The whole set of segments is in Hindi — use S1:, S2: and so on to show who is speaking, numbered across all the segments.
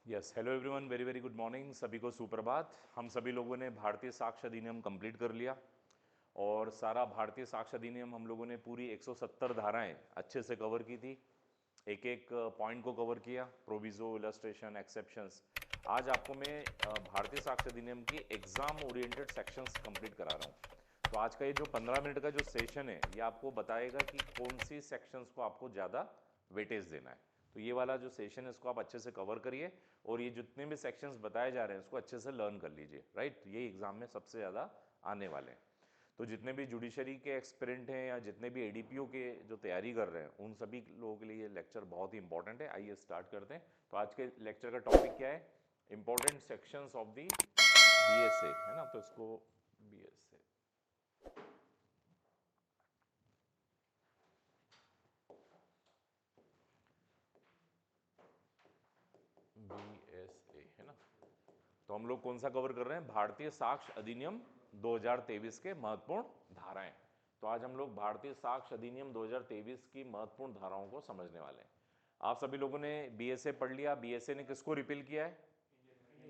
S1: Yes, hello everyone, very very good morning. सभी को सुप्रभात। हम सभी लोगों ने भारतीय साक्ष्य अधिनियम कंप्लीट कर लिया और सारा भारतीय साक्ष्य अधिनियम हम लोगों ने पूरी 170 धाराएं अच्छे से कवर की थी। एक एक पॉइंट को कवर किया, प्रोविजो, इलस्ट्रेशन, एक्सेप्शंस। आज आपको मैं भारतीय साक्ष्य अधिनियम की एग्जाम ओरिएंटेड सेक्शंस कंप्लीट करा रहा हूँ। तो आज का ये जो 15 मिनट का जो सेशन है ये आपको बताएगा कि कौन सी सेक्शंस को आपको ज़्यादा वेटेज देना है। तो ये वाला जो सेशन है इसको आप अच्छे से कवर करिए और ये जितने भी सेक्शंस बताए जा रहे हैं उसको अच्छे से लर्न कर लीजिए, राइट। ये एग्जाम में सबसे ज़्यादा आने वाले हैं। तो जितने भी जुडिशरी के एक्सपेरेंट हैं या जितने भी एडीपीओ के जो तैयारी कर रहे हैं उन सभी लोगों के लिए ये लेक्चर बहुत ही इंपॉर्टेंट है। आइए स्टार्ट करते हैं। तो आज के लेक्चर का टॉपिक क्या है? Important sections of the BSA, है ना। तो इसको बीएसए बीएसए है ना। तो हम लोग कौन सा कवर कर रहे हैं? भारतीय साक्ष्य अधिनियम 2023 के महत्वपूर्ण धाराएं। तो आज हम लोग भारतीय साक्ष्य अधिनियम 2023 की महत्वपूर्ण धाराओं को समझने वाले हैं। आप सभी लोगों ने बीएसए पढ़ लिया। बीएसए ने किसको रिपील किया है?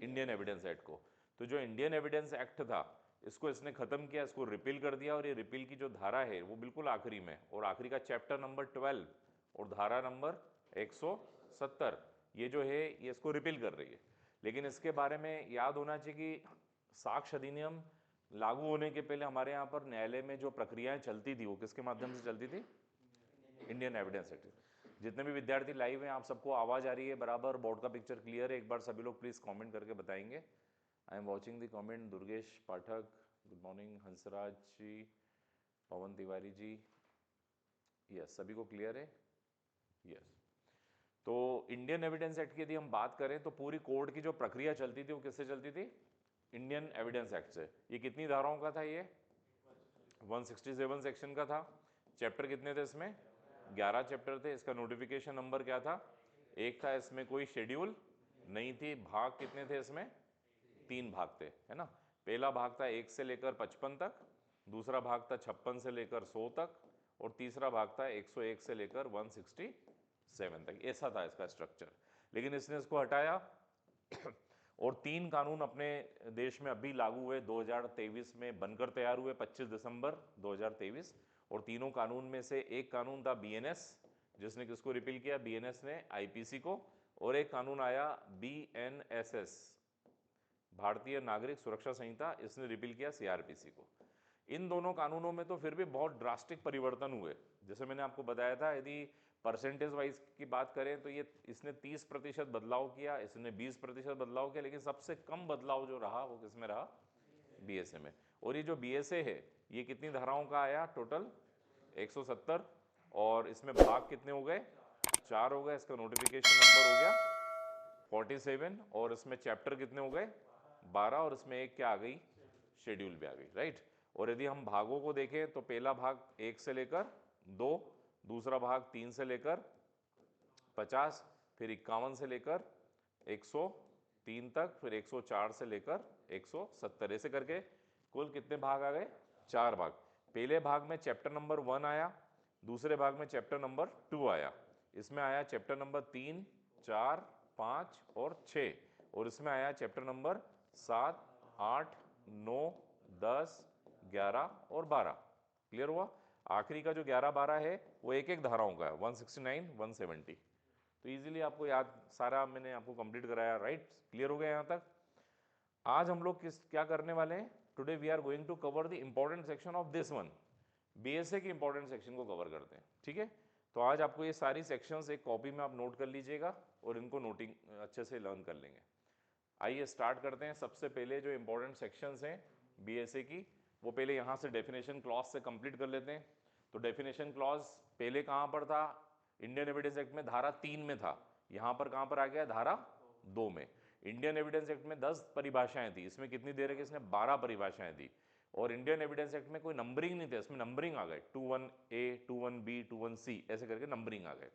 S1: इंडियन एविडेंस एक्ट को। तो जो इंडियन एविडेंस एक्ट था इसको इसने खत्म किया, इसको रिपील कर दिया। और ये रिपील की जो धारा है वो बिल्कुल आखिरी में, और आखिरी का चैप्टर नंबर 12 और धारा नंबर 170 ये जो है ये इसको रिपील कर रही है। लेकिन इसके बारे में याद होना चाहिए कि साक्ष्य अधिनियम लागू होने के पहले हमारे यहाँ पर न्यायालय में जो प्रक्रियाएं चलती थी वो किसके माध्यम से चलती थी? Indian evidence act. जितने भी विद्यार्थी लाइव हैं आप सबको आवाज आ रही है बराबर? बोर्ड का पिक्चर क्लियर है? एक बार सभी लोग प्लीज कमेंट करके बताएंगे। I am watching the comment. Durgesh Pathak, good morning. Hansraj ji, Pawan Tiwari ji, yes, सभी को क्लियर है? यस। तो इंडियन एविडेंस एक्ट की यदि हम बात करें तो पूरी कोर्ट की जो प्रक्रिया चलती थी वो किससे चलती थी? इंडियन एविडेंस एक्ट से। ये कितनी धाराओं का था? ये 167 सेक्शन का था। चैप्टर कितने थे इसमें? 11 चैप्टर थे। इसका नोटिफिकेशन नंबर क्या था? एक था। इसमें कोई शेड्यूल नहीं थी। भाग कितने थे इसमें? 3 भाग थे, है ना। पहला भाग था 1 से लेकर 55 तक, दूसरा भाग था 56 से लेकर 100 तक, और तीसरा भाग था 101 से लेकर 167 तक। ऐसा था इसका स्ट्रक्चर। लेकिन इसने इसको हटाया और 3 कानून अपने देश में अभी लागू हुए 2023 में बनकर तैयार हुए 25 दिसंबर 2023। और तीनों कानून में से एक कानून था बीएनएस, जिसने किसको रिपील किया? बीएनएस ने आईपीसी को। और एक कानून आया बीएनएसएस, भारतीय नागरिक सुरक्षा संहिता, इसने रिपील किया सीआरपीसी को। इन दोनों कानूनों में तो फिर भी बहुत ड्रास्टिक परिवर्तन हुए। जैसे मैंने आपको बताया था, यदि परसेंटेज वाइज की बात करें तो ये इसने 30% बदलाव किया, इसने 20% बदलाव किया, लेकिन सबसे कम बदलाव जो रहा वो किसमें रहा? बीएसए में। और ये जो बीएसए है ये कितनी धाराओं का आया टोटल? 170। और इसमें भाग कितने हो गए? 4 हो गए। इसका नोटिफिकेशन नंबर हो गया 47। और इसमें चैप्टर कितने हो गए? 12। और इसमें एक क्या आ गई? शेड्यूल भी आ गई, राइट। और यदि हम भागों को देखें तो पहला भाग 1 से लेकर 2, दूसरा भाग 3 से लेकर 50, फिर 51 से लेकर 103 तक, फिर 104 से लेकर 170, ऐसे करके कुल कितने भाग आ गए? 4 भाग। पहले भाग में चैप्टर नंबर 1 आया, दूसरे भाग में चैप्टर नंबर 2 आया, इसमें आया चैप्टर नंबर 3, 4, 5 और 6, और इसमें आया चैप्टर नंबर 7, 8, 9, 10, 11 और 12। क्लियर हुआ? आखिरी का जो 11, 12 है वो एक एक धाराओं का है, 169, 170। तो इजीली आपको याद, सारा मैंने आपको कंप्लीट कराया, राइट। क्लियर हो गया यहाँ तक? आज हम लोग क्या करने वाले हैं? Today we are going to cover the important section of this one. BSA के इंपॉर्टेंट सेक्शन को कवर करते हैं, ठीक है। तो आज आपको ये सारी सेक्शंस एक कॉपी में आप नोट कर लीजिएगा और इनको नोटिंग अच्छे से लर्न कर लेंगे। आइए स्टार्ट करते हैं। सबसे पहले जो इंपॉर्टेंट सेक्शंस हैं बीएसए की, वो पहले यहाँ से डेफिनेशन क्लॉज से कंप्लीट कर लेते हैं। तो डेफिनेशन क्लॉज पहले कहाँ पर था? इंडियन एविडेंस एक्ट में धारा 3 में था। यहाँ पर कहाँ पर आ गया? धारा 2 में। इंडियन एविडेंस एक्ट में 10 परिभाषाएं थी, इसमें कितनी दे रखी? इसने 12 परिभाषाएं दी। और इंडियन एविडेंस एक्ट में कोई नंबरिंग नहीं थे, इसमें नंबरिंग आ गए 21A, 21B, 21C, ऐसे करके नंबरिंग आ गए।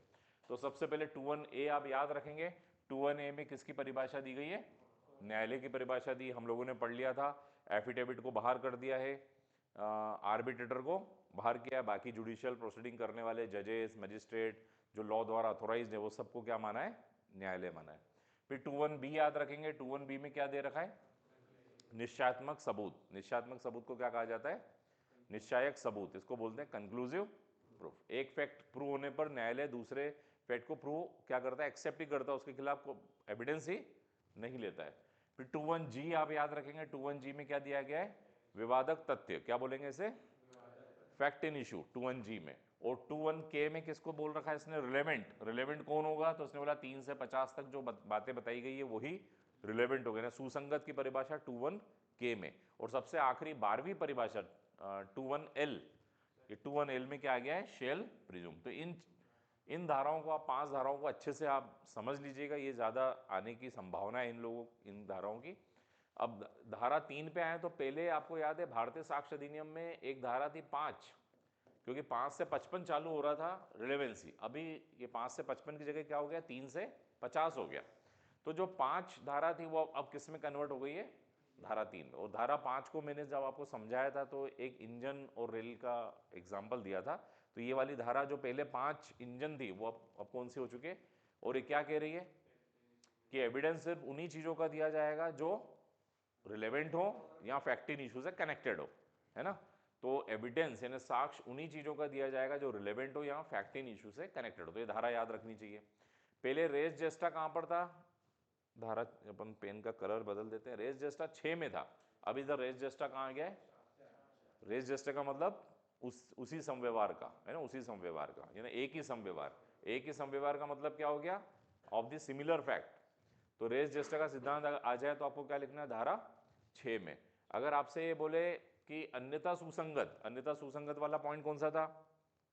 S1: तो सबसे पहले 21A आप याद रखेंगे। 21A में किसकी परिभाषा दी गई है? न्यायालय की परिभाषा दी, हम लोगों ने पढ़ लिया था। एफिडेविट को बाहर कर दिया है, आर्बिट्रेटर को बाहर किया, बाकी जुडिशियल प्रोसीडिंग करने वाले जजेस, मजिस्ट्रेट जो लॉ द्वारा अथोराइज है वो सबको क्या माना है? न्यायालय माना है। फिर 2(1)B याद रखेंगे। 2(1)B में क्या दे रखा है? निश्चयात्मक सबूत। निश्चयात्मक सबूत को क्या कहा जाता है? निश्चायक सबूत। इसको बोलते हैं कंक्लूसिव प्रूफ। एक फैक्ट प्रूव होने पर न्यायालय दूसरे फैक्ट को प्रूव क्या करता है? एक्सेप्ट ही करता है, उसके खिलाफ को एविडेंस ही नहीं लेता है। फिर 2(1)G आप याद रखेंगे। 2(1)G में क्या दिया गया है? विवादक तथ्य। क्या बोलेंगे इसे? फैक्ट इन इशू 2(1)G में। और 2(1)K में किसको बोल रखा है इसने? रिलेवेंट। रिलेवेंट कौन होगा? तो उसने बोला 3 से 50 तक जो बातें बताई गई है वही रिलेवेंट हो गए ना। सुसंगत की परिभाषा 2(1)K में। और सबसे आखिरी 12वीं परिभाषा 2(1)L, ये 2(1)L में क्या आ गया है? Shall presume. तो इन धाराओं को आप 5 धाराओं को अच्छे से आप समझ लीजिएगा, ये ज़्यादा आने की संभावना है इन धाराओं की। अब धारा 3 पे आए तो पहले आपको याद है भारतीय साक्ष्य अधिनियम में एक धारा थी 5, क्योंकि 5 से 55 चालू हो रहा था रिलेवेंसी। अभी ये 5 से 55 की जगह क्या हो गया? 3 से 50 हो गया। तो जो 5 धारा थी वो अब किस में कन्वर्ट हो गई है? धारा 3। और धारा 5 को मैंने जब आपको समझाया था तो एक इंजन और रेल का एग्जाम्पल दिया था। तो ये वाली धारा जो पहले 5 इंजन थी वो अब कौन सी हो चुकी है? और ये क्या कह रही है? कि एविडेंस सिर्फ उन्हीं चीज़ों का दिया जाएगा जो रिलेवेंट हो या फैक्ट इन इशू से कनेक्टेड हो, है ना। तो एविडेंस यानी साक्ष्य उन्हीं चीज़ों का दिया जाएगा जो रिलेवेंट हो या फैक्ट इन इशू से कनेक्टेड हो। तो ये धारा याद रखनी चाहिए। पहले रेस जेस्टा कहाँ पर था? धारा, अपन पेन का कलर बदल देते हैं। रेस जेस्टा 6 में था, अब इधर रेस जेस्टा कहाँ आ गया है? रेस जेस्टा का मतलब उसी समव्यवहार का, है ना, उसी समव्यवहार का, यानी एक ही समव्यवहार। एक ही समव्यवहार का मतलब क्या हो गया? Of the similar fact. तो रेस जेस्टा का सिद्धांत आ जाए तो आपको क्या लिखना है? धारा 6 में। अगर आपसे ये बोले कि अन्यथा सुसंगत, अन्यथा सुसंगत वाला पॉइंट कौन सा था?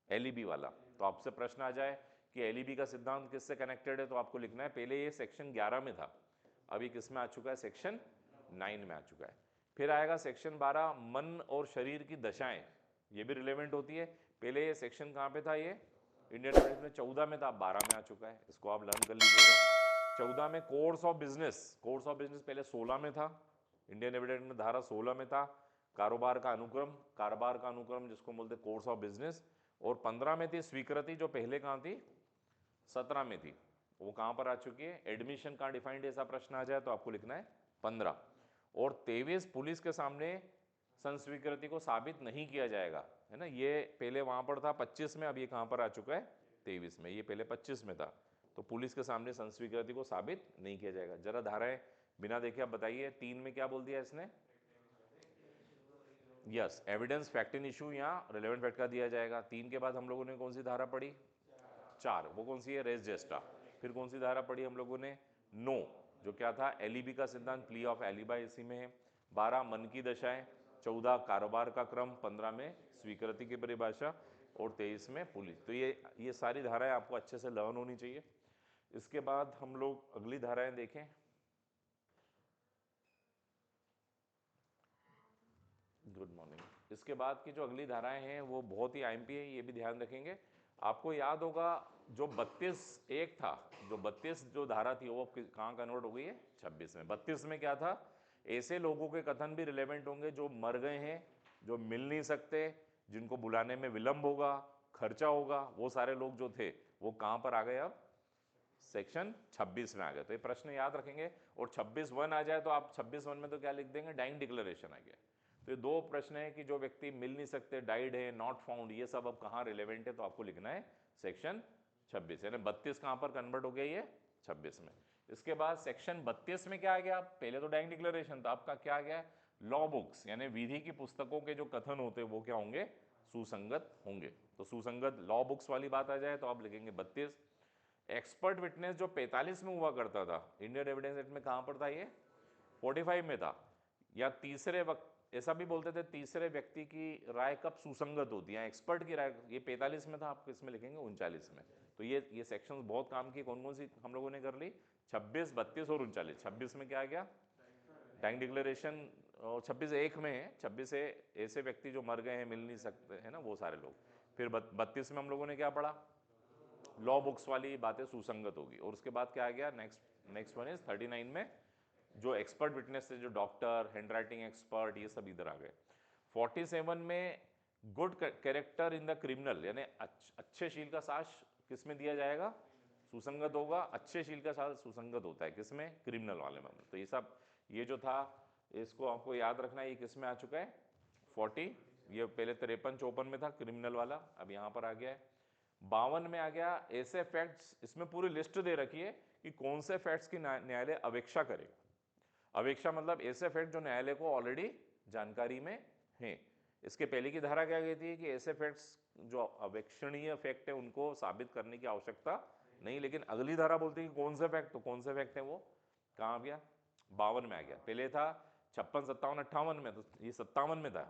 S1: एलईबी वाला। तो आपसे प्रश्न आ जाए कि एलईबी का सिद्धांत किससे कनेक्टेड है, तो आपको लिखना है पहले ये सेक्शन 11 में था, अभी किस में आ चुका है? सेक्शन 9 में आ चुका है। फिर आएगा सेक्शन 12, मन और शरीर की दशाएं, ये भी रिलेवेंट होती है। पहले ये सेक्शन कहाँ पे था? ये इंडियन एविडेंस में 14 में था, अब 12 में आ चुका है। इसको आप लर्न कर लीजिएगा। 14 में course of business, course of business पहले 16 में था, इंडियन एविडेंस में धारा 16 में था। कारोबार का अनुक्रम, कारोबार का अनुक्रम जिसको बोलते कोर्स ऑफ बिजनेस। और 15 में थी स्वीकृति, जो पहले कहाँ थी? 17 में थी, वो कहाँ पर आ चुकी है? एडमिशन कहाँ डिफाइंड है? ऐसा प्रश्न आ जाए तो आपको लिखना है 15। और 23 पुलिस के सामने संस्वीकृति को साबित नहीं किया जाएगा, है ना। ये पहले वहां पर था 25 में, अब ये कहां पर आ चुका है? 23 में। ये पहले 25 में था। तो पुलिस के सामने संस्वीकृति को साबित नहीं किया जाएगा। जरा धाराएं बिना देखे आप बताइए। 3 में क्या बोल दिया इसने? Yes, evidence fact in issue या रिलेवेंट फैक्ट का दिया जाएगा। 3 के बाद हम लोगों ने कौन सी धारा पढ़ी? 4। वो कौन सी है? रेस जेस्टा। फिर कौन सी धारा पढ़ी हम लोगों ने? 9, जो क्या था? एलईबी का सिद्धांत, प्ली ऑफ एलिबा इसी में है। 12 मन की दशाएं, 14 कारोबार का क्रम, 15 में स्वीकृति की परिभाषा और 23 में पुलिस। तो ये सारी धाराएं आपको अच्छे से लर्न होनी चाहिए। इसके बाद हम लोग अगली धाराएं देखें। Good morning. इसके बाद की जो अगली धाराएं हैं वो बहुत ही आईएमपी है, ये भी ध्यान रखेंगे। आपको याद होगा जो 32(1) था, जो 32 जो धारा थी वो कहाँ कन्वर्ट हो गई है? 26 में। 32 में क्या था? ऐसे लोगों के कथन भी रिलेवेंट होंगे जो मर गए हैं, जो मिल नहीं सकते, जिनको बुलाने में विलंब होगा, खर्चा होगा, वो सारे लोग जो थे वो कहाँ पर आ गए? अब सेक्शन 26 में आ गए। तो ये प्रश्न याद रखेंगे। और 26(1) आ जाए तो आप 26(1) में तो क्या लिख देंगे? डाइंग डिक्लेरेशन आ गया। तो ये 2 प्रश्न है कि जो व्यक्ति मिल नहीं सकते, डाइड है, नॉट फाउंड, ये सब अब कहाँ रिलेवेंट है, तो आपको लिखना है सेक्शन 26, यानी 32 कहाँ पर कन्वर्ट हो गया? ये 26 में। इसके बाद सेक्शन 32 में क्या आ गया? पहले तो डाइंग डिक्लेरेशन था, आपका क्या आ गया? लॉ बुक्स, यानी विधि की पुस्तकों के जो कथन होते हैं वो क्या होंगे? सुसंगत होंगे। तो सुसंगत लॉ बुक्स वाली बात आ जाए तो आप लिखेंगे 32। एक्सपर्ट विटनेस जो 45 में हुआ करता था, इंडियन एविडेंस एक्ट में कहां पर था? ये 45 में था। या तीसरे वक्त ऐसा भी बोलते थे, तीसरे व्यक्ति की राय कब सुसंगत होती है? एक्सपर्ट की राय, ये 45 में था, आप किसमें लिखेंगे? 39 में। तो ये सेक्शंस बहुत काम की। कौन कौन सी हम लोगों ने कर ली? 26, 32 और 39। 26 में क्या आ गया? Dying declaration. और 26(1) में है, 26 से ऐसे व्यक्ति जो मर गए हैं, मिल नहीं सकते, है ना, वो सारे लोग। फिर 32 में हम लोगों ने क्या पढ़ा? लॉ बुक्स वाली बातें सुसंगत होगी। और उसके बाद क्या आ गया? नेक्स्ट वन इज 39 में जो एक्सपर्ट विटनेस थे, जो डॉक्टर, हैंड राइटिंग एक्सपर्ट, ये सब इधर आ गए। 47 में good character in the criminal, यानी अच्छे शील का साक्ष्य किस में दिया जाएगा? सुसंगत होगा, अच्छे शील का साथ सुसंगत होता है किसमें, क्रिमिनल वाले में। तो ये सब ये जो था इसको आपको याद रखना है, ये किस में आ चुका है 40, ये पहले 53-54 में था क्रिमिनल वाला, अब यहाँ पर आ गया है 52 में आ गया। ऐसे फैक्ट्स, इसमें पूरी लिस्ट दे रखी है कि कौन से फैक्ट्स की न्यायालय अवेक्षा करेगा। अवेक्षा मतलब ऐसे फैक्ट जो न्यायालय को ऑलरेडी जानकारी में है। इसके पहले की धारा क्या कहती है कि ऐसे फैक्ट्स जो अवेक्षणीय फैक्ट है उनको साबित करने की आवश्यकता नहीं, लेकिन अगली धारा बोलती है कि कौन से फैक्ट, तो कौन से फैक्ट है वो कहाँ आ गया 52 में आ गया। पहले था 56, 57, 58 में, तो ये 57 में था,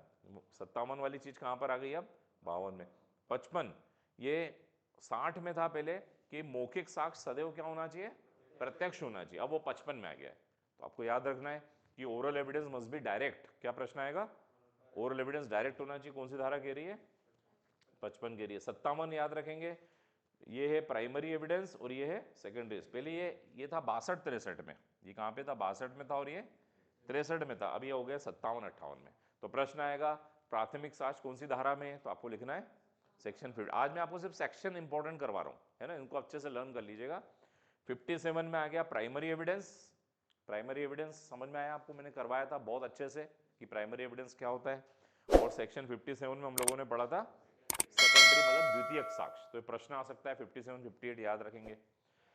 S1: 57 वाली चीज कहाँ पर आ गई अब 52 में। 55 ये 60 में था पहले कि मौखिक साक्ष्य सदैव क्या होना चाहिए, प्रत्यक्ष होना चाहिए, अब वो 55 में आ गया है। तो आपको याद रखना है कि oral evidence must be direct, क्या प्रश्न आएगा, ओरल एविडेंस डायरेक्ट होना चाहिए, कौन सी धारा कह रही है 55 कह रही है। 57 याद रखेंगे, ये है प्राइमरी एविडेंस और ये है सेकेंडरी। पहले ये था 62-63 में, ये कहाँ पे था 62 में था और ये 63 में था, अब ये हो गया 57-58 में। तो प्रश्न आएगा प्राथमिक साक्ष्य कौन सी धारा में है, तो आपको लिखना है सेक्शन 50। आज मैं आपको सिर्फ सेक्शन इंपॉर्टेंट करवा रहा हूँ, है ना, इनको अच्छे से लर्न कर लीजिएगा। 57 में आ गया प्राइमरी एविडेंस। प्राइमरी एविडेंस समझ में आया आपको, मैंने करवाया था बहुत अच्छे से कि प्राइमरी एविडेंस क्या होता है। और सेक्शन 57 में हम लोगों ने पढ़ा था सेकेंडरी मतलब द्वितीयक साक्ष्य। तो प्रश्न आ सकता है 57, 58 याद रखेंगे।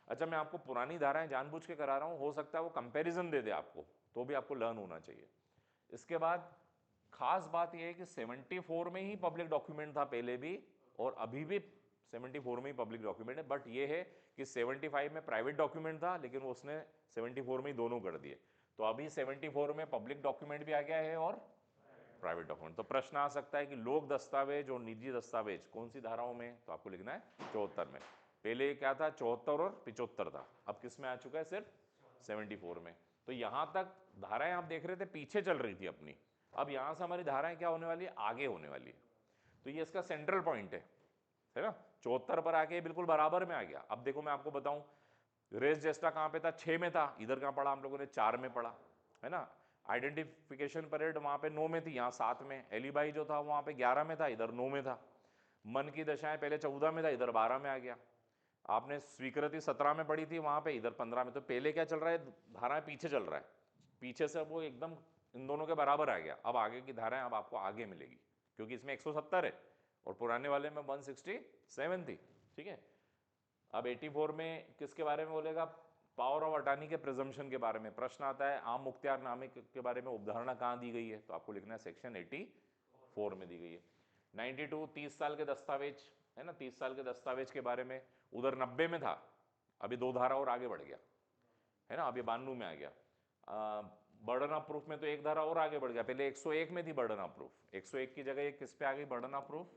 S1: अच्छा, मैं आपको पुरानी धाराएं जानबूझ के करा रहा हूं, हो सकता है वो कंपैरिजन दे दे आपको, तो भी आपको लर्न होना चाहिए। इसके बाद खास बात यह है कि 74 में ही पब्लिक डॉक्यूमेंट था पहले भी और अभी भी 74 में ही पब्लिक डॉक्यूमेंट है, बट ये है कि 75 में प्राइवेट डॉक्यूमेंट था लेकिन वो उसने 74 में ही दोनों कर दिए। तो अभी 74 में पब्लिक डॉक्यूमेंट भी आ गया है और प्राइवेट डॉक्यूमेंट। तो प्रश्न आ सकता है कि लोक दस्तावेज और निजी दस्तावेज कौन सी धाराओं में, तो आपको लिखना है 74 में। पहले क्या था 74 और 75 था, अब किस में आ चुका है सिर्फ 74 में। तो यहां तक धाराएं आप देख रहे थे पीछे चल रही थी अपनी, अब यहां से हमारी धाराएं क्या होने वाली है, आगे होने वाली है। तो ये इसका सेंट्रल पॉइंट है ना, 74 पर आके बिल्कुल बराबर में आ गया। अब देखो मैं आपको बताऊं, रेस जेस्टा कहां पे था 6 में था, इधर कहां पढ़ा हम लोगों ने 4 में पढ़ा, है ना। आइडेंटिफिकेशन परेड वहां पे 9 में थी, यहाँ 7 में। एलिबाई जो था वहां पे 11 में था, इधर 9 में था। मन की दशाएं पहले 14 में था, इधर 12 में आ गया। आपने स्वीकृति 17 में पढ़ी थी वहां पे, इधर 15 में। तो पहले क्या चल रहा है, धाराएं पीछे चल रहा है, पीछे से वो एकदम इन दोनों के बराबर आ गया। अब आगे की धाराएं अब आपको आगे मिलेगी क्योंकि इसमें 170 है और पुराने वाले में 167 थी, ठीक है। अब 84 में किसके बारे में बोलेगा, पावर ऑफ अटॉर्नी के प्रिजम्पशन के बारे में प्रश्न आता है। आम मुख्तियारनामे के बारे में उपधारणा कहाँ दी गई है, तो आपको लिखना है सेक्शन 84 में दी गई है। 92 30 साल के दस्तावेज, है ना, 30 साल के दस्तावेज के बारे में उधर 90 में था, अभी 2 धारा और आगे बढ़ गया, है ना, अभी 92 में आ गया। बर्डन ऑफ प्रूफ में तो 1 धारा और आगे बढ़ गया, पहले 101 में थी बर्डन ऑफ प्रूफ, 101 की जगह किस पे आ गई बर्डन ऑफ प्रूफ,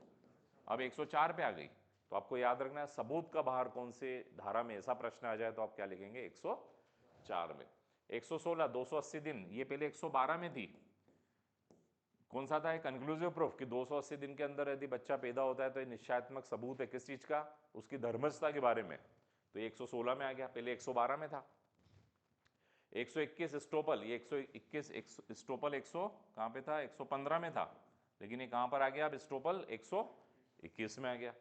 S1: अब 104 पे आ गई। तो आपको याद रखना है सबूत का बाहर कौन से धारा में, ऐसा प्रश्न आ जाए तो आप क्या लिखेंगे 104 में। 116 280 दिन, ये पहले 112 में थी, कौन सा था, कंक्लूसिव प्रूफ कि 280 दिन के अंदर यदि बच्चा पैदा होता है तो ये निश्चयात्मक सबूत है किस चीज का, उसकी धर्मस्थता के बारे में। तो ये 116 में आ गया, पहले 112 में था। 121 स्टोपल, ये 121 स्टोपल 100 कहां पे था 115 में था, लेकिन ये कहां पर आ गया अब स्टोपल 121 में आ गया।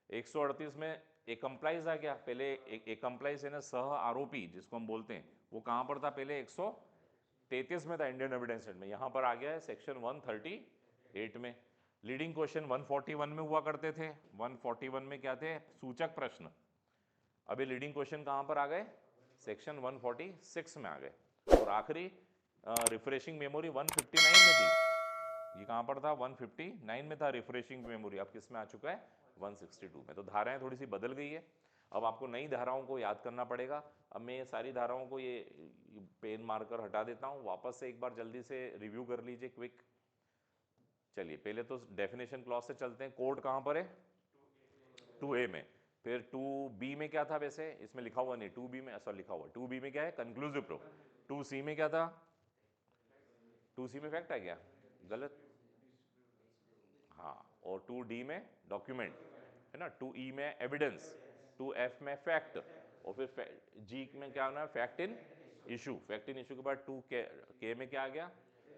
S1: 138 में एक कंप्लाइज आ गया, पहले एक कंप्लाइज है ना सह आरोपी जिसको हम बोलते हैं, वो कहां पर था पहले 133 में था इंडियन एविडेंस एक्ट में, यहां पर आ गया है सेक्शन 138 में। लीडिंग क्वेश्चन 141 में हुआ करते थे, 141 में क्या थे सूचक प्रश्न, अभी लीडिंग क्वेश्चन कहां पर आ गए सेक्शन 146 में आ गए। और आखिरी रिफ्रेशिंग मेमोरी 159 में थी, ये कहां पर था 159 में था रिफ्रेशिंग मेमोरी, अब किस में आ चुका है 162 में। तो धाराएं थोड़ी सी बदल गई है, अब आपको नई धाराओं को याद करना पड़ेगा। अब मैं ये सारी धाराओं को ये पेन मार्कर हटा देता हूं, वापस से एक बार जल्दी से रिव्यू कर लीजिए क्विक। चलिए पहले तो डेफिनेशन क्लॉज से चलते हैं, कोड कहां पर है 2A में, फिर 2B में क्या था, वैसे इसमें लिखा हुआ नहीं 2B में, ऐसा लिखा हुआ 2B में क्या है कंक्लूसिव प्रूफ, 2C में क्या था 2C में फैक्ट है क्या, गलत, हाँ, और 2D में डॉक्यूमेंट, है ना, 2E में एविडेंस, 2F में फैक्ट, और फिर G में क्या होना है fact in issue. Fact in issue के बाद 2K में क्या आ गया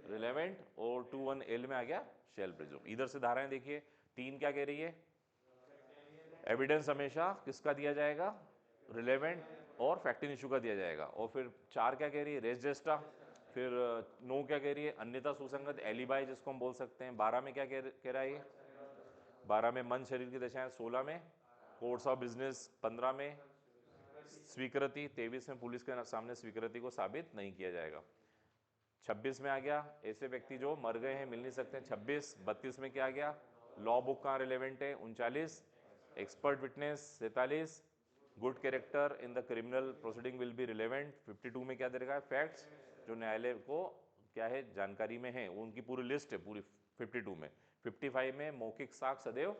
S1: रिलेवेंट, और 21L में आ गया शेल प्रिज्यूम। इधर से धाराएं देखिए, 3 क्या कह रही है एविडेंस हमेशा किसका दिया जाएगा रिलेवेंट और फैक्टिन इशू का दिया जाएगा। और फिर 4 क्या कह रही है, रेस जेस्टा। फिर 9 क्या कह रही है, अन्यथा सुसंगत एलिबाई जिसको हम बोल सकते हैं। 12 में क्या कह रहा है ये, 12 में मन शरीर की दशाएं। 16 में कोर्स ऑफ बिजनेस। 15 में स्वीकृति। 23 में पुलिस के सामने स्वीकृति को साबित नहीं किया जाएगा। 26 में आ गया ऐसे व्यक्ति जो मर गए हैं, मिल नहीं सकते हैं। 26। 32 में क्या आ गया, लॉ बुक कहाँ रिलेवेंट है। 39 expert witness. 43 good character in the criminal proceeding will be relevant. 52 में क्या दे रखा है, फैक्ट्स जो न्यायालय को क्या है जानकारी में है, उनकी पूरी लिस्ट है पूरी 52 में। 55 में मौखिक साक्ष्य सदैव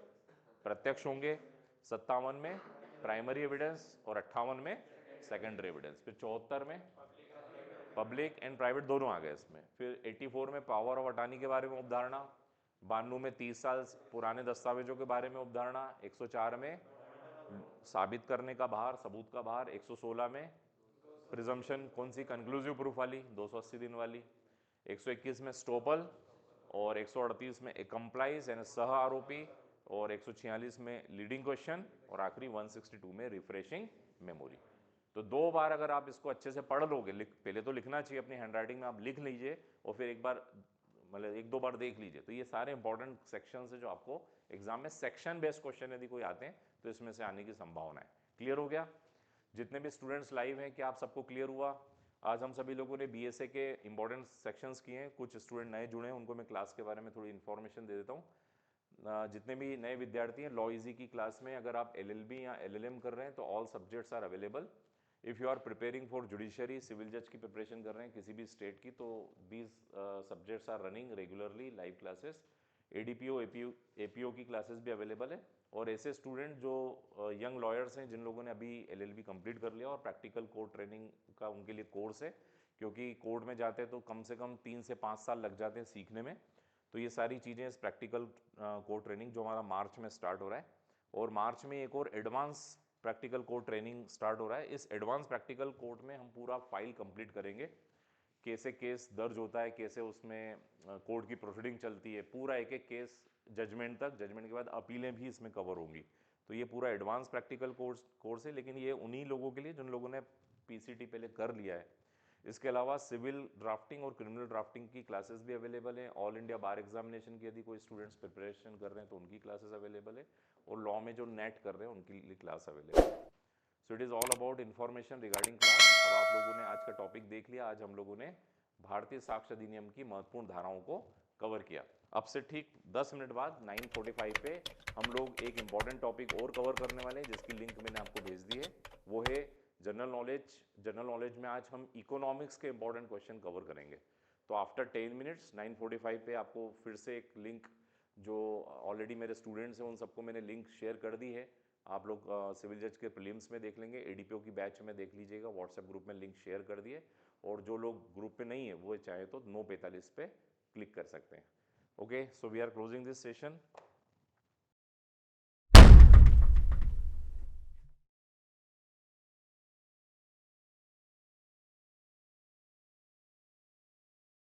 S1: प्रत्यक्ष होंगे। 57 में प्राइमरी एविडेंस और 58 में सेकेंडरी एविडेंस। फिर 74 में पब्लिक एंड प्राइवेट दोनों आ गए इसमें। फिर 84 में पावर ऑफ अटॉर्नी के बारे में उपधारणा। 92 में 30 साल पुराने दस्तावेजों के बारे में उपधारणा। 104 में साबित करने का भार, सबूत का भार। 116 में प्रिजम्पशन, कौन सी, कंक्लूसिव प्रूफ वाली, 280 दिन वाली। 121 में स्टोपल और 138 में कंप्लाइज यानी सह आरोपी और 146 में लीडिंग क्वेश्चन और आखिरी 162 में रिफ्रेशिंग मेमोरी। तो 2 बार अगर आप इसको अच्छे से पढ़ लोगे, पहले तो लिखना चाहिए अपनी हैंडराइटिंग में, आप लिख लीजिए और फिर एक बार मतलब 1-2 बार देख लीजिए। तो ये सारे इंपॉर्टेंट सेक्शन है जो आपको एग्जाम में सेक्शन बेस्ड क्वेश्चन यदि कोई आते हैं तो इसमें से आने की संभावना है। क्लियर हो गया? जितने भी स्टूडेंट्स लाइव हैं, क्या आप सबको क्लियर हुआ? आज हम सभी लोगों ने बीएसए के इंपॉर्टेंट सेक्शंस किए हैं। कुछ स्टूडेंट नए जुड़े हैं, उनको मैं क्लास के बारे में थोड़ी इन्फॉर्मेशन दे देता हूँ। जितने भी नए विद्यार्थी हैं, लॉ इजी की क्लास में अगर आप एलएलबी या एलएलएम कर रहे हैं तो all subjects are available. If you are preparing for judiciary, civil जज की प्रिपरेशन कर रहे हैं किसी भी स्टेट की, तो these subjects are running regularly live classes. ADPO APO की क्लासेस भी अवेलेबल है। और ऐसे स्टूडेंट जो यंग लॉयर्स हैं जिन लोगों ने अभी एलएलबी कंप्लीट कर लिया और प्रैक्टिकल कोर्ट ट्रेनिंग का उनके लिए कोर्स है, क्योंकि कोर्ट में जाते हैं तो कम से कम 3 से 5 साल लग जाते हैं सीखने में। तो ये सारी चीज़ें इस प्रैक्टिकल कोर्ट ट्रेनिंग जो हमारा मार्च में स्टार्ट हो रहा है, और मार्च में एक और advance practical court training start हो रहा है। इस एडवांस प्रैक्टिकल कोर्ट में हम पूरा फाइल कंप्लीट करेंगे, कैसे केस दर्ज होता है, कैसे उसमें कोर्ट की प्रोसीडिंग चलती है, पूरा एक एक केस जजमेंट तक, जजमेंट के बाद अपीलें भी इसमें कवर होंगी। तो ये पूरा एडवांस प्रैक्टिकल कोर्स है, लेकिन ये उन्हीं लोगों के लिए जिन लोगों ने पीसीटी पहले कर लिया है। इसके अलावा सिविल ड्राफ्टिंग और क्रिमिनल ड्राफ्टिंग की क्लासेस भी अवेलेबल हैं। ऑल इंडिया बार एग्जामिनेशन की यदि कोई स्टूडेंट्स प्रिपरेशन कर रहे हैं तो उनकी क्लासेस अवेलेबल है, और लॉ में जो नेट कर रहे हैं उनके लिए क्लास अवेलेबल है। So it is all about information regarding class. अब आप लोगों ने आज का टॉपिक देख लिया। आज हम लोगों ने भारतीय साक्ष्य अधिनियम की महत्वपूर्ण धाराओं को कवर किया। अब से ठीक 10 मिनट बाद 9:45 पे हम लोग एक इंपॉर्टेंट टॉपिक और कवर करने वाले हैं, जिसकी लिंक मैंने आपको भेज दी है। वो है जनरल नॉलेज। जनरल नॉलेज में आज हम इकोनॉमिक्स के इंपॉर्टेंट क्वेश्चन कवर करेंगे। तो आफ्टर 10 मिनट्स 9:45 पे आपको फिर से एक लिंक, जो ऑलरेडी मेरे स्टूडेंट्स हैं उन सबको मैंने लिंक शेयर कर दी है। आप लोग सिविल जज के प्रीलिम्स में देख लेंगे, एडीपीओ की बैच में देख लीजिएगा, व्हाट्सएप ग्रुप में लिंक शेयर कर दिए। और जो लोग ग्रुप में नहीं है वो चाहे तो 9:45 पे क्लिक कर सकते हैं। Okay, so we are closing this session.